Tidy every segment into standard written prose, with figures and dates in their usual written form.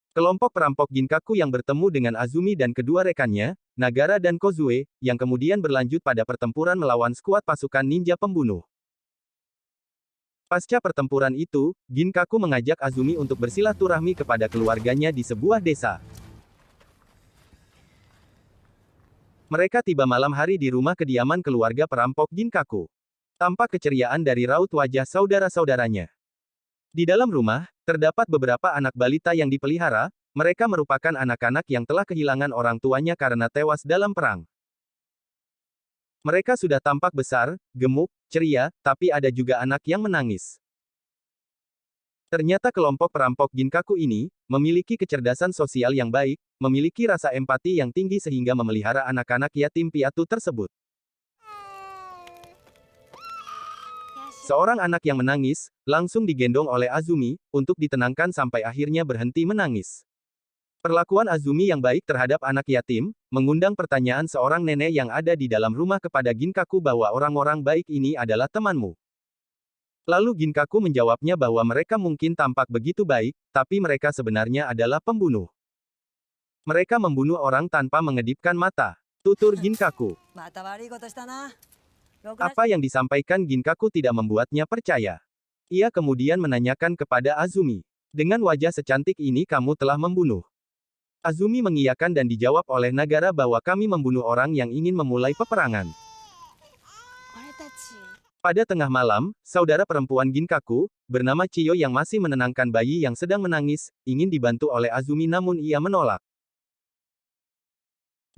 Kelompok perampok Ginkaku yang bertemu dengan Azumi dan kedua rekannya, Nagara dan Kozue, yang kemudian berlanjut pada pertempuran melawan skuad pasukan ninja pembunuh. Pasca pertempuran itu, Ginkaku mengajak Azumi untuk bersilaturahmi kepada keluarganya di sebuah desa. Mereka tiba malam hari di rumah kediaman keluarga perampok Ginkaku. Tampak keceriaan dari raut wajah saudara-saudaranya. Di dalam rumah, terdapat beberapa anak balita yang dipelihara, mereka merupakan anak-anak yang telah kehilangan orang tuanya karena tewas dalam perang. Mereka sudah tampak besar, gemuk, ceria, tapi ada juga anak yang menangis. Ternyata kelompok perampok Ginkaku ini, memiliki kecerdasan sosial yang baik, memiliki rasa empati yang tinggi sehingga memelihara anak-anak yatim piatu tersebut. Seorang anak yang menangis, langsung digendong oleh Azumi, untuk ditenangkan sampai akhirnya berhenti menangis. Perlakuan Azumi yang baik terhadap anak yatim, mengundang pertanyaan seorang nenek yang ada di dalam rumah kepada Ginkaku bahwa orang-orang baik ini adalah temanmu. Lalu Ginkaku menjawabnya bahwa mereka mungkin tampak begitu baik, tapi mereka sebenarnya adalah pembunuh. Mereka membunuh orang tanpa mengedipkan mata. Tutur Ginkaku. Apa yang disampaikan Ginkaku tidak membuatnya percaya. Ia kemudian menanyakan kepada Azumi. Dengan wajah secantik ini kamu telah membunuh. Azumi mengiyakan dan dijawab oleh Nagara bahwa kami membunuh orang yang ingin memulai peperangan. Pada tengah malam, saudara perempuan Ginkaku, bernama Chiyo yang masih menenangkan bayi yang sedang menangis, ingin dibantu oleh Azumi namun ia menolak.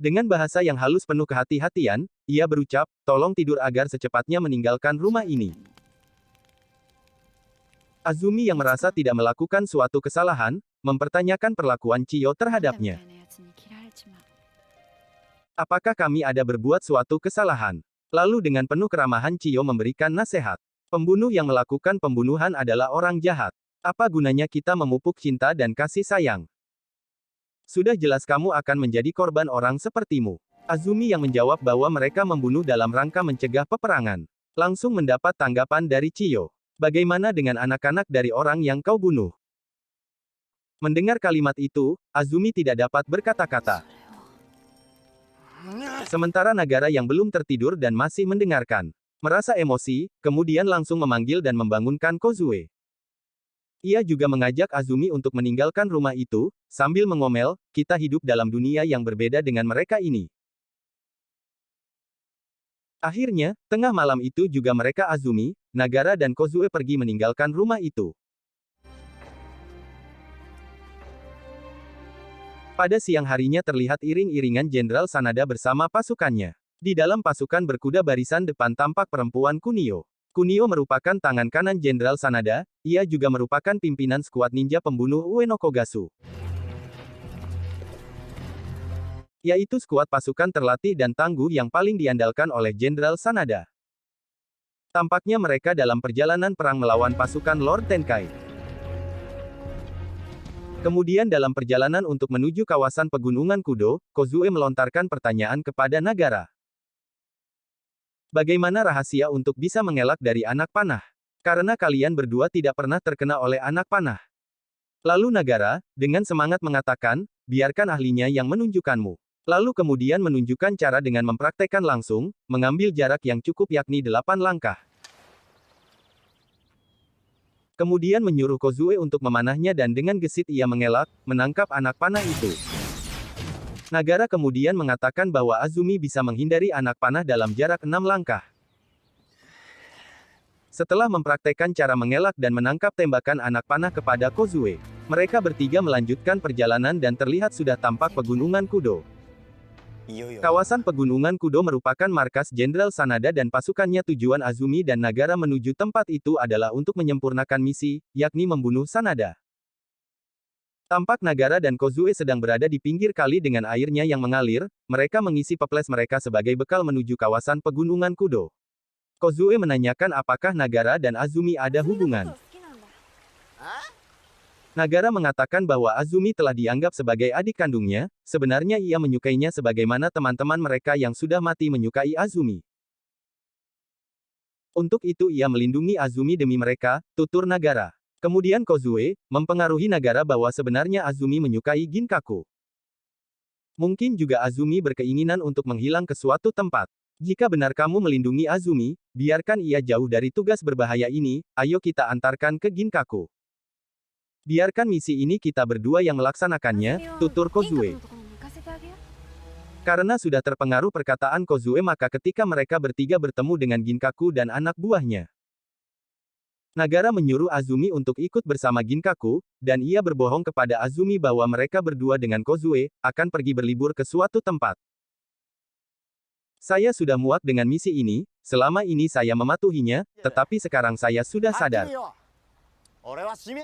Dengan bahasa yang halus penuh kehati-hatian, ia berucap, tolong tidur agar secepatnya meninggalkan rumah ini. Azumi yang merasa tidak melakukan suatu kesalahan, mempertanyakan perlakuan Chiyo terhadapnya. Apakah kami ada berbuat suatu kesalahan? Lalu dengan penuh keramahan Chiyo memberikan nasihat. Pembunuh yang melakukan pembunuhan adalah orang jahat. Apa gunanya kita memupuk cinta dan kasih sayang? Sudah jelas kamu akan menjadi korban orang sepertimu. Azumi yang menjawab bahwa mereka membunuh dalam rangka mencegah peperangan. Langsung mendapat tanggapan dari Chiyo. Bagaimana dengan anak-anak dari orang yang kau bunuh? Mendengar kalimat itu, Azumi tidak dapat berkata-kata. Sementara Nagara yang belum tertidur dan masih mendengarkan, merasa emosi, kemudian langsung memanggil dan membangunkan Kozue. Ia juga mengajak Azumi untuk meninggalkan rumah itu, sambil mengomel, kita hidup dalam dunia yang berbeda dengan mereka ini. Akhirnya, tengah malam itu juga mereka Azumi, Nagara dan Kozue pergi meninggalkan rumah itu. Pada siang harinya terlihat iring-iringan Jenderal Sanada bersama pasukannya. Di dalam pasukan berkuda barisan depan tampak perempuan Kunio. Kunio merupakan tangan kanan Jenderal Sanada, ia juga merupakan pimpinan skuad ninja pembunuh Ueno Kogasu. Yaitu skuad pasukan terlatih dan tangguh yang paling diandalkan oleh Jenderal Sanada. Tampaknya mereka dalam perjalanan perang melawan pasukan Lord Tenkai. Kemudian dalam perjalanan untuk menuju kawasan pegunungan Kudo, Kozue melontarkan pertanyaan kepada Nagara. Bagaimana rahasia untuk bisa mengelak dari anak panah? Karena kalian berdua tidak pernah terkena oleh anak panah. Lalu Nagara, dengan semangat mengatakan, biarkan ahlinya yang menunjukkanmu. Lalu kemudian menunjukkan cara dengan mempraktekkan langsung, mengambil jarak yang cukup yakni 8 langkah. Kemudian menyuruh Kozue untuk memanahnya dan dengan gesit ia mengelak, menangkap anak panah itu. Nagara kemudian mengatakan bahwa Azumi bisa menghindari anak panah dalam jarak 6 langkah. Setelah mempraktekkan cara mengelak dan menangkap tembakan anak panah kepada Kozue, mereka bertiga melanjutkan perjalanan dan terlihat sudah tampak pegunungan Kudo. Kawasan pegunungan Kudo merupakan markas Jenderal Sanada dan pasukannya. Tujuan Azumi dan Nagara menuju tempat itu adalah untuk menyempurnakan misi, yakni membunuh Sanada. Tampak Nagara dan Kozue sedang berada di pinggir kali dengan airnya yang mengalir, mereka mengisi peples mereka sebagai bekal menuju kawasan pegunungan Kudo. Kozue menanyakan apakah Nagara dan Azumi ada hubungan. Nagara mengatakan bahwa Azumi telah dianggap sebagai adik kandungnya, sebenarnya ia menyukainya sebagaimana teman-teman mereka yang sudah mati menyukai Azumi. Untuk itu ia melindungi Azumi demi mereka, tutur Nagara. Kemudian Kozue mempengaruhi Nagara bahwa sebenarnya Azumi menyukai Ginkaku. Mungkin juga Azumi berkeinginan untuk menghilang ke suatu tempat. Jika benar kamu melindungi Azumi, biarkan ia jauh dari tugas berbahaya ini, ayo kita antarkan ke Ginkaku. Biarkan misi ini kita berdua yang melaksanakannya, tutur Kozue. Karena sudah terpengaruh perkataan Kozue maka ketika mereka bertiga bertemu dengan Ginkaku dan anak buahnya, Nagara menyuruh Azumi untuk ikut bersama Ginkaku, dan ia berbohong kepada Azumi bahwa mereka berdua dengan Kozue akan pergi berlibur ke suatu tempat. Saya sudah muak dengan misi ini, selama ini saya mematuhinya, tetapi sekarang saya sudah sadar.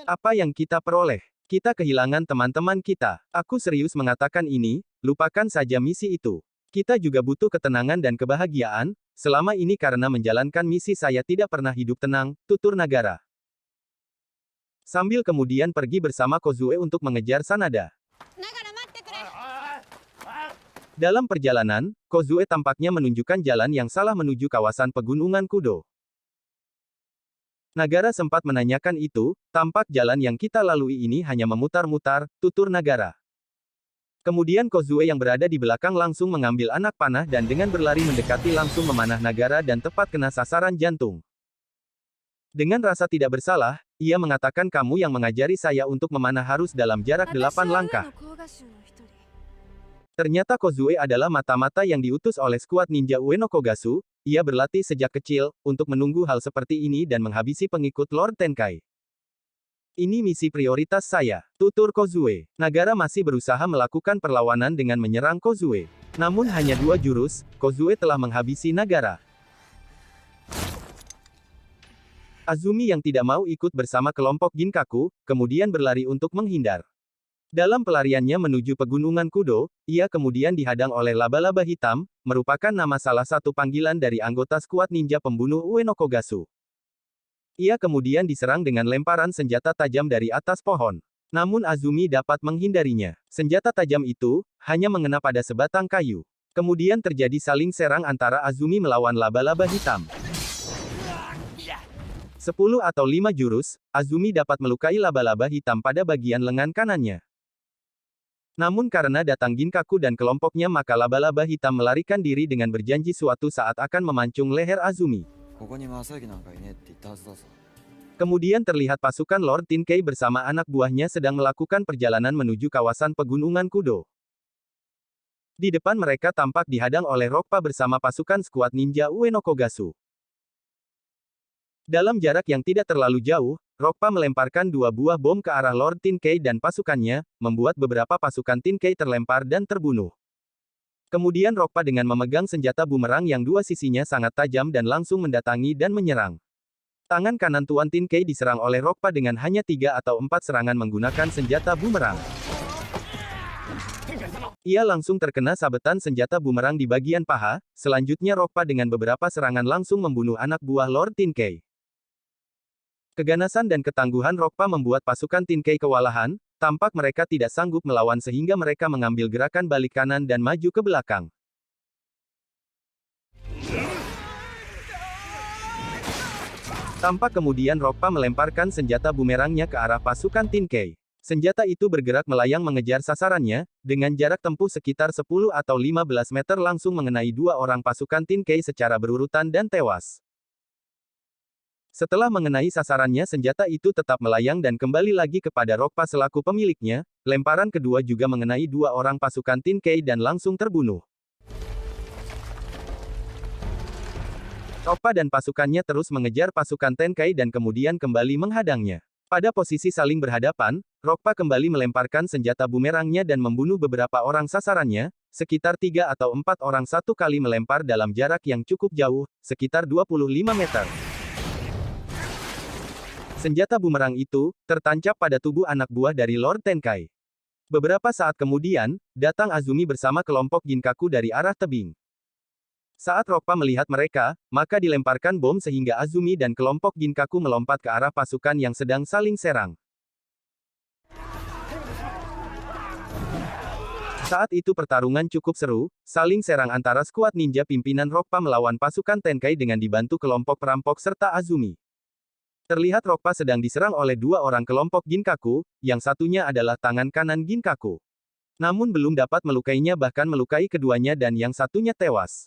Apa yang kita peroleh? Kita kehilangan teman-teman kita. Aku serius mengatakan ini, lupakan saja misi itu. Kita juga butuh ketenangan dan kebahagiaan, selama ini karena menjalankan misi saya tidak pernah hidup tenang, tutur Nagara. Sambil kemudian pergi bersama Kozue untuk mengejar Sanada. Dalam perjalanan, Kozue tampaknya menunjukkan jalan yang salah menuju kawasan pegunungan Kudo. Nagara sempat menanyakan itu, tampak jalan yang kita lalui ini hanya memutar-mutar, tutur Nagara. Kemudian Kozue yang berada di belakang langsung mengambil anak panah dan dengan berlari mendekati langsung memanah Nagara dan tepat kena sasaran jantung. Dengan rasa tidak bersalah, ia mengatakan kamu yang mengajari saya untuk memanah harus dalam jarak 8 langkah. Ternyata Kozue adalah mata-mata yang diutus oleh skuad ninja Ueno Kogasu, ia berlatih sejak kecil, untuk menunggu hal seperti ini dan menghabisi pengikut Lord Tenkai. Ini misi prioritas saya, tutur Kozue. Nagara masih berusaha melakukan perlawanan dengan menyerang Kozue. Namun hanya 2 jurus, Kozue telah menghabisi Nagara. Azumi yang tidak mau ikut bersama kelompok Ginkaku, kemudian berlari untuk menghindar. Dalam pelariannya menuju pegunungan Kudo, ia kemudian dihadang oleh laba-laba hitam, merupakan nama salah satu panggilan dari anggota skuad ninja pembunuh Ueno Kogasu. Ia kemudian diserang dengan lemparan senjata tajam dari atas pohon. Namun Azumi dapat menghindarinya. Senjata tajam itu hanya mengena pada sebatang kayu. Kemudian terjadi saling serang antara Azumi melawan laba-laba hitam. 10 atau 5 jurus, Azumi dapat melukai laba-laba hitam pada bagian lengan kanannya. Namun karena datang Ginkaku dan kelompoknya maka laba-laba hitam melarikan diri dengan berjanji suatu saat akan memancung leher Azumi. Kemudian terlihat pasukan Lord Tenkai bersama anak buahnya sedang melakukan perjalanan menuju kawasan pegunungan Kudo. Di depan mereka tampak dihadang oleh Rokpa bersama pasukan skuad ninja Ueno Kogasu. Dalam jarak yang tidak terlalu jauh, Rokpa melemparkan 2 buah bom ke arah Lord Tenkai dan pasukannya, membuat beberapa pasukan Tenkai terlempar dan terbunuh. Kemudian Rokpa dengan memegang senjata bumerang yang 2 sisinya sangat tajam dan langsung mendatangi dan menyerang. Tangan kanan Tuan Tenkai diserang oleh Rokpa dengan hanya 3 atau 4 serangan menggunakan senjata bumerang. Ia langsung terkena sabetan senjata bumerang di bagian paha, selanjutnya Rokpa dengan beberapa serangan langsung membunuh anak buah Lord Tenkai. Keganasan dan ketangguhan Rokpa membuat pasukan Tenkai kewalahan, tampak mereka tidak sanggup melawan sehingga mereka mengambil gerakan balik kanan dan maju ke belakang. Tampak kemudian Rokpa melemparkan senjata bumerangnya ke arah pasukan Tenkai. Senjata itu bergerak melayang mengejar sasarannya, dengan jarak tempuh sekitar 10 atau 15 meter langsung mengenai 2 orang pasukan Tenkai secara berurutan dan tewas. Setelah mengenai sasarannya senjata itu tetap melayang dan kembali lagi kepada Rokpa selaku pemiliknya, lemparan kedua juga mengenai 2 orang pasukan Tenkai dan langsung terbunuh. Rokpa dan pasukannya terus mengejar pasukan Tenkai dan kemudian kembali menghadangnya. Pada posisi saling berhadapan, Rokpa kembali melemparkan senjata bumerangnya dan membunuh beberapa orang sasarannya, sekitar 3 atau 4 orang satu kali melempar dalam jarak yang cukup jauh, sekitar 25 meter. Senjata bumerang itu tertancap pada tubuh anak buah dari Lord Tenkai. Beberapa saat kemudian, datang Azumi bersama kelompok Ginkaku dari arah tebing. Saat Rokpa melihat mereka, maka dilemparkan bom sehingga Azumi dan kelompok Ginkaku melompat ke arah pasukan yang sedang saling serang. Saat itu pertarungan cukup seru, saling serang antara skuad ninja pimpinan Rokpa melawan pasukan Tenkai dengan dibantu kelompok perampok serta Azumi. Terlihat Rokpa sedang diserang oleh dua orang kelompok Ginkaku, yang satunya adalah tangan kanan Ginkaku. Namun belum dapat melukainya, bahkan melukai keduanya, dan yang satunya tewas.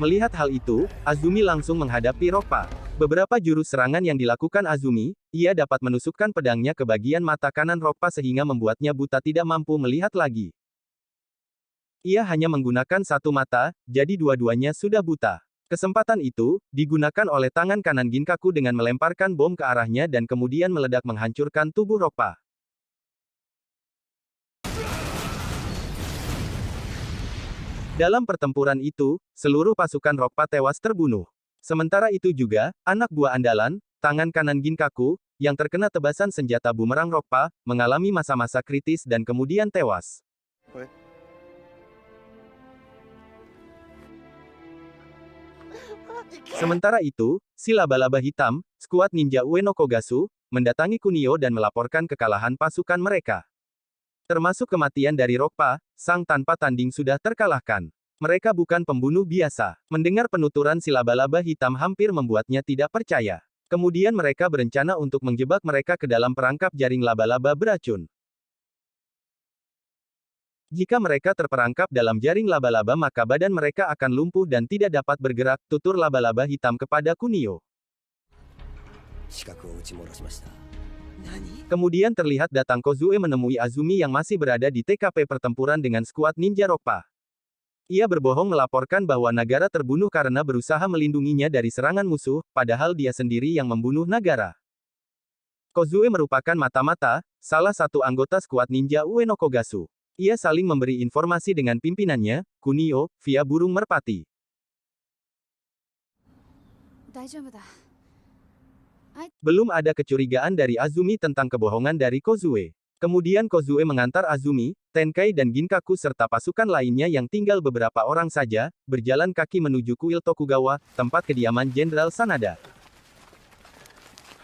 Melihat hal itu, Azumi langsung menghadapi Rokpa. Beberapa jurus serangan yang dilakukan Azumi, ia dapat menusukkan pedangnya ke bagian mata kanan Rokpa sehingga membuatnya buta, tidak mampu melihat lagi. Ia hanya menggunakan satu mata, jadi dua-duanya sudah buta. Kesempatan itu digunakan oleh tangan kanan Ginkaku dengan melemparkan bom ke arahnya dan kemudian meledak menghancurkan tubuh Rokpa. Dalam pertempuran itu, seluruh pasukan Rokpa tewas terbunuh. Sementara itu juga, anak buah andalan, tangan kanan Ginkaku, yang terkena tebasan senjata bumerang Rokpa, mengalami masa-masa kritis dan kemudian tewas. Sementara itu, si laba-laba hitam, skuad ninja Ueno Kogasu, mendatangi Kunio dan melaporkan kekalahan pasukan mereka. Termasuk kematian dari Rokpa, sang tanpa tanding sudah terkalahkan. Mereka bukan pembunuh biasa. Mendengar penuturan si laba-laba hitam hampir membuatnya tidak percaya. Kemudian mereka berencana untuk menjebak mereka ke dalam perangkap jaring laba-laba beracun. Jika mereka terperangkap dalam jaring laba-laba maka badan mereka akan lumpuh dan tidak dapat bergerak, tutur laba-laba hitam kepada Kunio. Kemudian terlihat datang Kozue menemui Azumi yang masih berada di TKP pertempuran dengan skuad ninja Rokpa. Ia berbohong melaporkan bahwa Nagara terbunuh karena berusaha melindunginya dari serangan musuh, padahal dia sendiri yang membunuh Nagara. Kozue merupakan mata-mata, salah satu anggota skuad ninja Ueno Kogasu. Ia saling memberi informasi dengan pimpinannya, Kunio, via burung merpati. Belum ada kecurigaan dari Azumi tentang kebohongan dari Kozue. Kemudian Kozue mengantar Azumi, Tenkai dan Ginkaku serta pasukan lainnya yang tinggal beberapa orang saja, berjalan kaki menuju kuil Tokugawa, tempat kediaman Jenderal Sanada.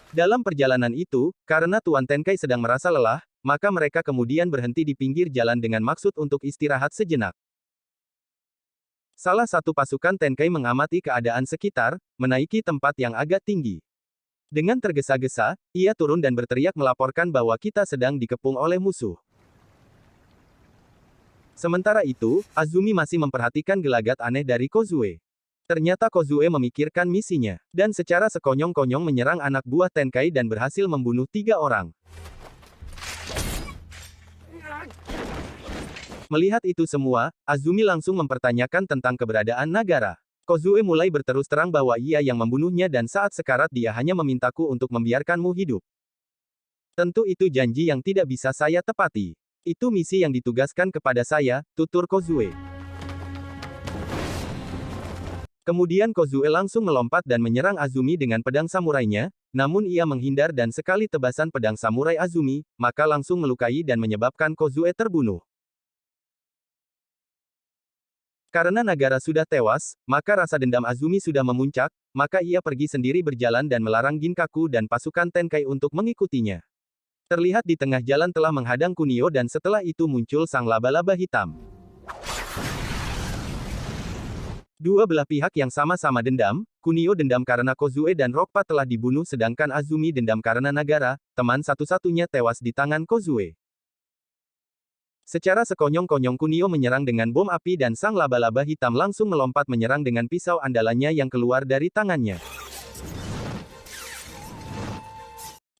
Dalam perjalanan itu, karena Tuan Tenkai sedang merasa lelah, maka mereka kemudian berhenti di pinggir jalan dengan maksud untuk istirahat sejenak. Salah satu pasukan Tenkai mengamati keadaan sekitar, menaiki tempat yang agak tinggi. Dengan tergesa-gesa, ia turun dan berteriak melaporkan bahwa kita sedang dikepung oleh musuh. Sementara itu, Azumi masih memperhatikan gelagat aneh dari Kozue. Ternyata Kozue memikirkan misinya, dan secara sekonyong-konyong menyerang anak buah Tenkai dan berhasil membunuh 3 orang. Melihat itu semua, Azumi langsung mempertanyakan tentang keberadaan Nagara. Kozue mulai berterus terang bahwa ia yang membunuhnya dan saat sekarat dia hanya memintaku untuk membiarkanmu hidup. Tentu itu janji yang tidak bisa saya tepati. Itu misi yang ditugaskan kepada saya, tutur Kozue. Kemudian Kozue langsung melompat dan menyerang Azumi dengan pedang samurainya, namun ia menghindar dan sekali tebasan pedang samurai Azumi, maka langsung melukai dan menyebabkan Kozue terbunuh. Karena Nagara sudah tewas, maka rasa dendam Azumi sudah memuncak, maka ia pergi sendiri berjalan dan melarang Ginkaku dan pasukan Tenkai untuk mengikutinya. Terlihat di tengah jalan telah menghadang Kunio dan setelah itu muncul sang laba-laba hitam. Dua belah pihak yang sama-sama dendam, Kunio dendam karena Kozue dan Rokpa telah dibunuh sedangkan Azumi dendam karena Nagara, teman satu-satunya tewas di tangan Kozue. Secara sekonyong-konyong Kunio menyerang dengan bom api dan sang laba-laba hitam langsung melompat menyerang dengan pisau andalannya yang keluar dari tangannya.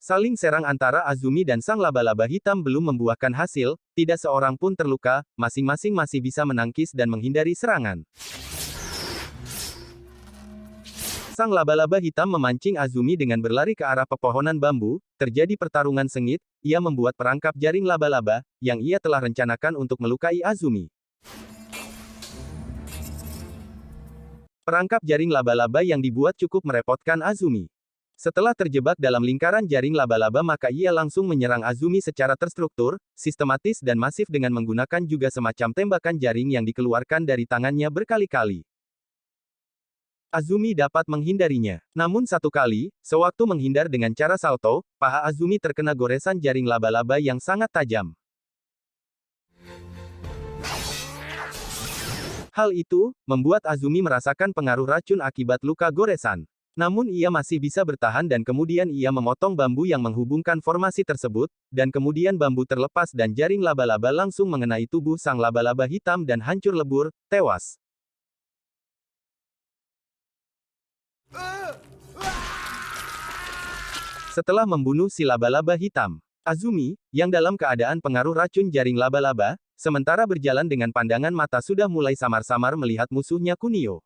Saling serang antara Azumi dan sang laba-laba hitam belum membuahkan hasil, tidak seorang pun terluka, masing-masing masih bisa menangkis dan menghindari serangan. Sang laba-laba hitam memancing Azumi dengan berlari ke arah pepohonan bambu, terjadi pertarungan sengit, ia membuat perangkap jaring laba-laba, yang ia telah rencanakan untuk melukai Azumi. Perangkap jaring laba-laba yang dibuat cukup merepotkan Azumi. Setelah terjebak dalam lingkaran jaring laba-laba maka ia langsung menyerang Azumi secara terstruktur, sistematis dan masif dengan menggunakan juga semacam tembakan jaring yang dikeluarkan dari tangannya berkali-kali. Azumi dapat menghindarinya. Namun satu kali, sewaktu menghindar dengan cara salto, paha Azumi terkena goresan jaring laba-laba yang sangat tajam. Hal itu, membuat Azumi merasakan pengaruh racun akibat luka goresan. Namun ia masih bisa bertahan dan kemudian ia memotong bambu yang menghubungkan formasi tersebut, dan kemudian bambu terlepas dan jaring laba-laba langsung mengenai tubuh sang laba-laba hitam dan hancur lebur, tewas. Setelah membunuh si laba-laba hitam, Azumi, yang dalam keadaan pengaruh racun jaring laba-laba, sementara berjalan dengan pandangan mata sudah mulai samar-samar melihat musuhnya Kunio.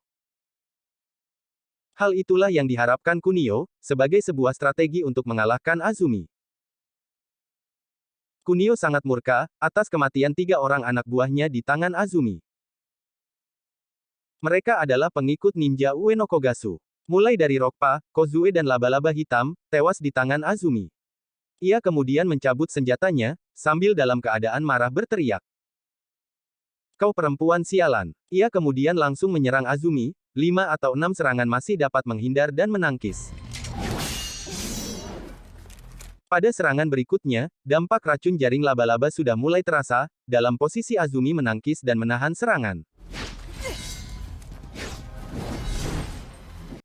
Hal itulah yang diharapkan Kunio, sebagai sebuah strategi untuk mengalahkan Azumi. Kunio sangat murka, atas kematian 3 orang anak buahnya di tangan Azumi. Mereka adalah pengikut ninja Ueno Kogasu. Mulai dari Rokpa, Kozue dan laba-laba hitam, tewas di tangan Azumi. Ia kemudian mencabut senjatanya, sambil dalam keadaan marah berteriak. Kau perempuan sialan. Ia kemudian langsung menyerang Azumi, 5 atau 6 serangan masih dapat menghindar dan menangkis. Pada serangan berikutnya, dampak racun jaring laba-laba sudah mulai terasa, dalam posisi Azumi menangkis dan menahan serangan.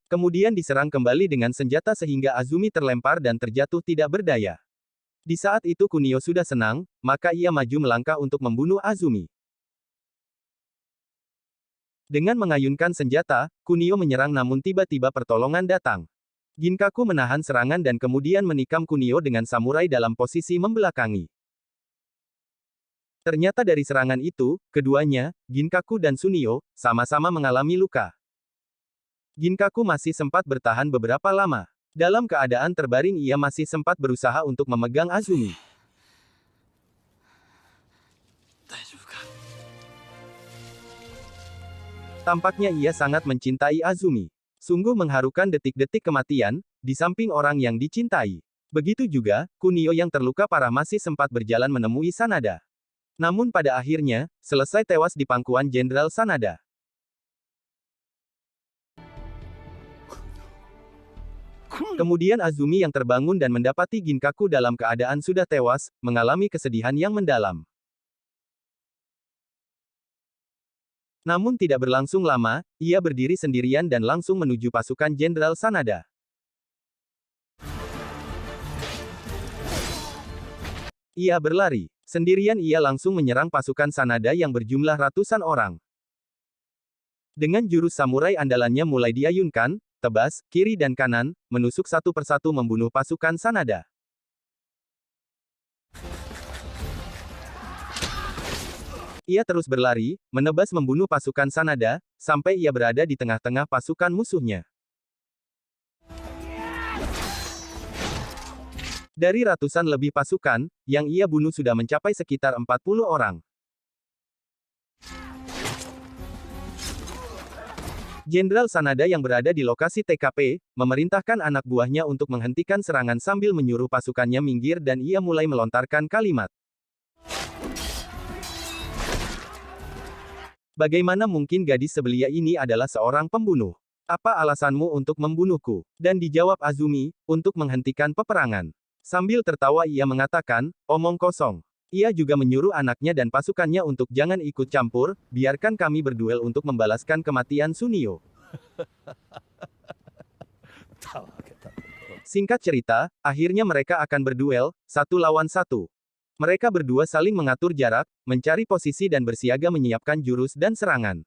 Kemudian diserang kembali dengan senjata sehingga Azumi terlempar dan terjatuh tidak berdaya. Di saat itu Kunio sudah senang, maka ia maju melangkah untuk membunuh Azumi. Dengan mengayunkan senjata, Kunio menyerang namun tiba-tiba pertolongan datang. Ginkaku menahan serangan dan kemudian menikam Kunio dengan samurai dalam posisi membelakangi. Ternyata dari serangan itu, keduanya, Ginkaku dan Sunio, sama-sama mengalami luka. Ginkaku masih sempat bertahan beberapa lama. Dalam keadaan terbaring ia masih sempat berusaha untuk memegang Azumi. Tampaknya ia sangat mencintai Azumi. Sungguh mengharukan detik-detik kematian, di samping orang yang dicintai. Begitu juga, Kunio yang terluka parah masih sempat berjalan menemui Sanada. Namun pada akhirnya, selesai tewas di pangkuan Jenderal Sanada. Kemudian Azumi yang terbangun dan mendapati Ginkaku dalam keadaan sudah tewas, mengalami kesedihan yang mendalam. Namun tidak berlangsung lama, ia berdiri sendirian dan langsung menuju pasukan Jenderal Sanada. Ia berlari. Sendirian ia langsung menyerang pasukan Sanada yang berjumlah ratusan orang. Dengan jurus samurai andalannya mulai diayunkan, tebas, kiri dan kanan, menusuk satu persatu membunuh pasukan Sanada. Ia terus berlari, menebas membunuh pasukan Sanada, sampai ia berada di tengah-tengah pasukan musuhnya. Dari ratusan lebih pasukan, yang ia bunuh sudah mencapai sekitar 40 orang. Jenderal Sanada yang berada di lokasi TKP, memerintahkan anak buahnya untuk menghentikan serangan sambil menyuruh pasukannya minggir dan ia mulai melontarkan kalimat. Bagaimana mungkin gadis sebelia ini adalah seorang pembunuh? Apa alasanmu untuk membunuhku? Dan dijawab Azumi, untuk menghentikan peperangan. Sambil tertawa ia mengatakan, omong kosong. Ia juga menyuruh anaknya dan pasukannya untuk jangan ikut campur, biarkan kami berduel untuk membalaskan kematian Sunio. Singkat cerita, akhirnya mereka akan berduel, 1 lawan 1. Mereka berdua saling mengatur jarak, mencari posisi dan bersiaga menyiapkan jurus dan serangan.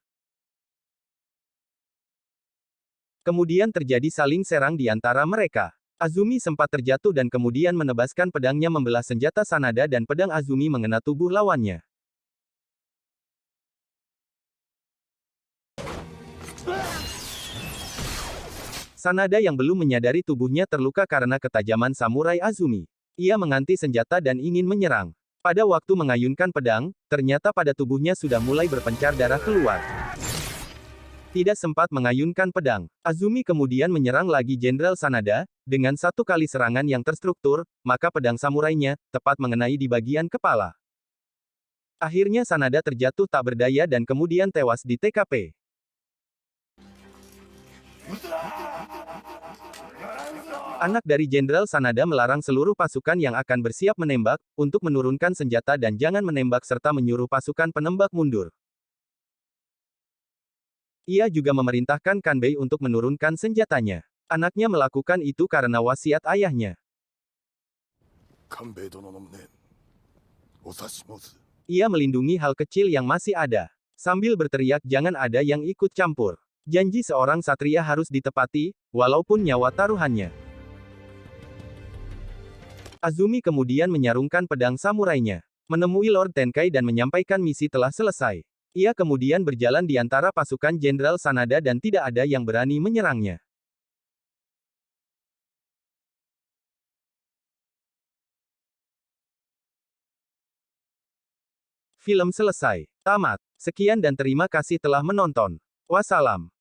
Kemudian terjadi saling serang di antara mereka. Azumi sempat terjatuh dan kemudian menebaskan pedangnya membelah senjata Sanada dan pedang Azumi mengena tubuh lawannya. Sanada yang belum menyadari tubuhnya terluka karena ketajaman samurai Azumi. Ia menganti senjata dan ingin menyerang. Pada waktu mengayunkan pedang, ternyata pada tubuhnya sudah mulai berpencar darah keluar. Tidak sempat mengayunkan pedang. Azumi kemudian menyerang lagi Jenderal Sanada, dengan 1 kali serangan yang terstruktur, maka pedang samurainya, tepat mengenai di bagian kepala. Akhirnya Sanada terjatuh tak berdaya dan kemudian tewas di TKP. Anak dari Jenderal Sanada melarang seluruh pasukan yang akan bersiap menembak, untuk menurunkan senjata dan jangan menembak serta menyuruh pasukan penembak mundur. Ia juga memerintahkan Kanbei untuk menurunkan senjatanya. Anaknya melakukan itu karena wasiat ayahnya. Ia melindungi hal kecil yang masih ada. Sambil berteriak jangan ada yang ikut campur. Janji seorang satria harus ditepati, walaupun nyawa taruhannya. Azumi kemudian menyarungkan pedang samurainya. Menemui Lord Tenkai dan menyampaikan misi telah selesai. Ia kemudian berjalan di antara pasukan Jenderal Sanada dan tidak ada yang berani menyerangnya. Film selesai. Tamat. Sekian dan terima kasih telah menonton. Wassalam.